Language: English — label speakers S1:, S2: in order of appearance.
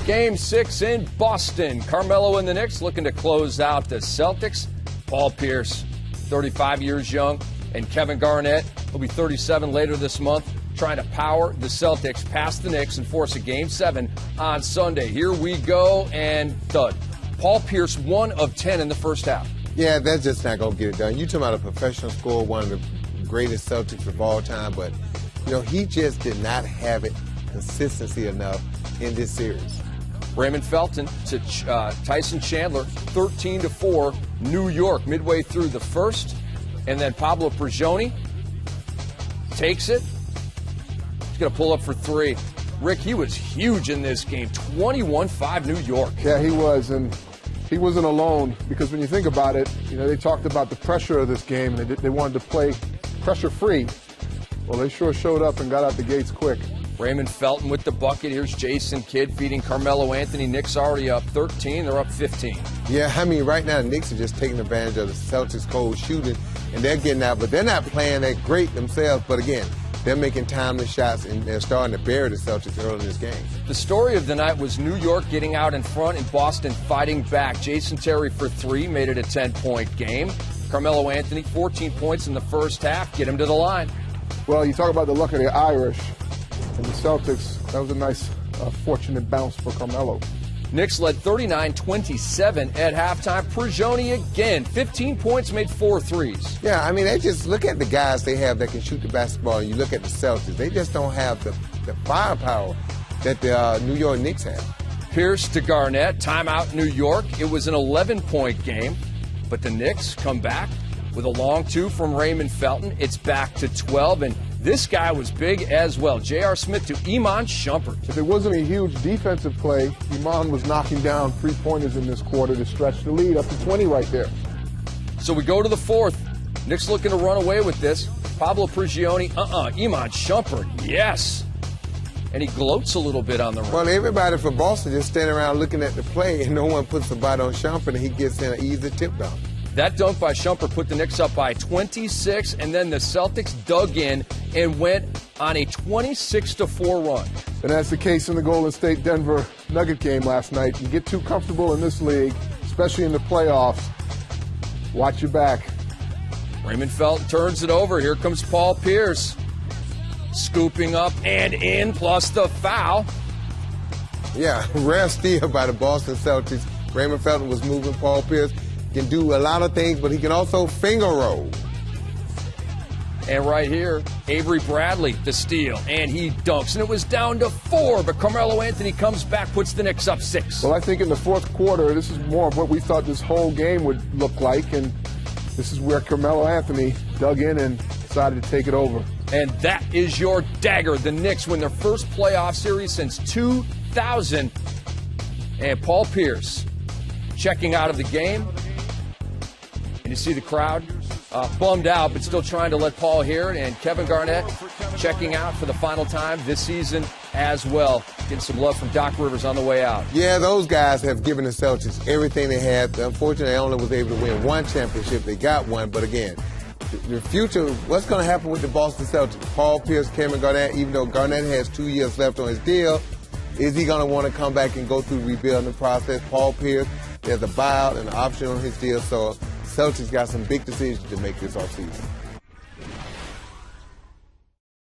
S1: Game 6 in Boston. Carmelo and the Knicks looking to close out the Celtics. Paul Pierce, 35 years young, and Kevin Garnett, will be 37 later this month, trying to power the Celtics past the Knicks and force a Game 7 on Sunday. Here we go, and thud. Paul Pierce, 1 of 10 in the first half.
S2: Yeah, that's just not going to get it done. You're talking about a professional scorer, one of the greatest Celtics of all time, but, he just did not have it consistency enough in this series.
S1: Raymond Felton to Tyson Chandler, 13-4, New York, midway through the first. And then Pablo Prigioni takes it. He's going to pull up for 3. Rick, he was huge in this game, 21-5 New York.
S3: Yeah, he was, and he wasn't alone, because when you think about it, they talked about the pressure of this game, and they wanted to play pressure-free. Well, they sure showed up and got out the gates quick.
S1: Raymond Felton with the bucket. Here's Jason Kidd feeding Carmelo Anthony. Knicks already up 13. They're up 15.
S2: Yeah, right now the Knicks are just taking advantage of the Celtics' cold shooting, and they're getting out, but they're not playing that great themselves. But again, they're making timely shots, and they're starting to bury the Celtics early in this game.
S1: The story of the night was New York getting out in front and Boston fighting back. Jason Terry for 3 made it a 10-point game. Carmelo Anthony, 14 points in the first half. Get him to the line.
S3: Well, you talk about the luck of the Irish and the Celtics. That was a nice, fortunate bounce for Carmelo.
S1: Knicks led 39-27 at halftime. Prigioni again, 15 points, made 4 threes.
S2: Yeah, they just look at the guys they have that can shoot the basketball, and you look at the Celtics. They just don't have the firepower that the New York Knicks have.
S1: Pierce to Garnett, timeout New York. It was an 11-point game, but the Knicks come back with a long 2 from Raymond Felton. It's back to 12, and this guy was big as well. J.R. Smith to Iman Shumpert.
S3: If it wasn't a huge defensive play, Iman was knocking down 3-pointers in this quarter to stretch the lead up to 20 right there.
S1: So we go to the fourth. Knicks looking to run away with this. Pablo Prigioni, Iman Shumpert, yes. And he gloats a little bit on the run.
S2: Well, everybody from Boston just standing around looking at the play, and no one puts a bite on Shumpert, and he gets in an easy tip down.
S1: That dunk by Shumpert put the Knicks up by 26, and then the Celtics dug in and went on a 26-4 run.
S3: And that's the case in the Golden State-Denver Nugget game last night. You get too comfortable in this league, especially in the playoffs. Watch your back.
S1: Raymond Felton turns it over. Here comes Paul Pierce. Scooping up and in, plus the foul.
S2: Yeah, rare steal by the Boston Celtics. Raymond Felton was moving. Paul Pierce can do a lot of things, but he can also finger roll.
S1: And right here, Avery Bradley, the steal, and he dunks. And it was down to 4, but Carmelo Anthony comes back, puts the Knicks up 6.
S3: Well, I think in the fourth quarter, this is more of what we thought this whole game would look like, and this is where Carmelo Anthony dug in and decided to take it over.
S1: And that is your dagger. The Knicks win their first playoff series since 2000. And Paul Pierce checking out of the game. And you see the crowd bummed out, but still trying to let Paul hear it. And Kevin Garnett checking out for the final time this season as well. Getting some love from Doc Rivers on the way out.
S2: Yeah, those guys have given the Celtics everything they had. Unfortunately, they only was able to win 1 championship. They got 1, but again, the future, what's going to happen with the Boston Celtics? Paul Pierce, Kevin Garnett, even though Garnett has 2 years left on his deal, is he going to want to come back and go through the rebuilding process? Paul Pierce, there's a buyout and an option on his deal, so Celtics got some big decisions to make this offseason.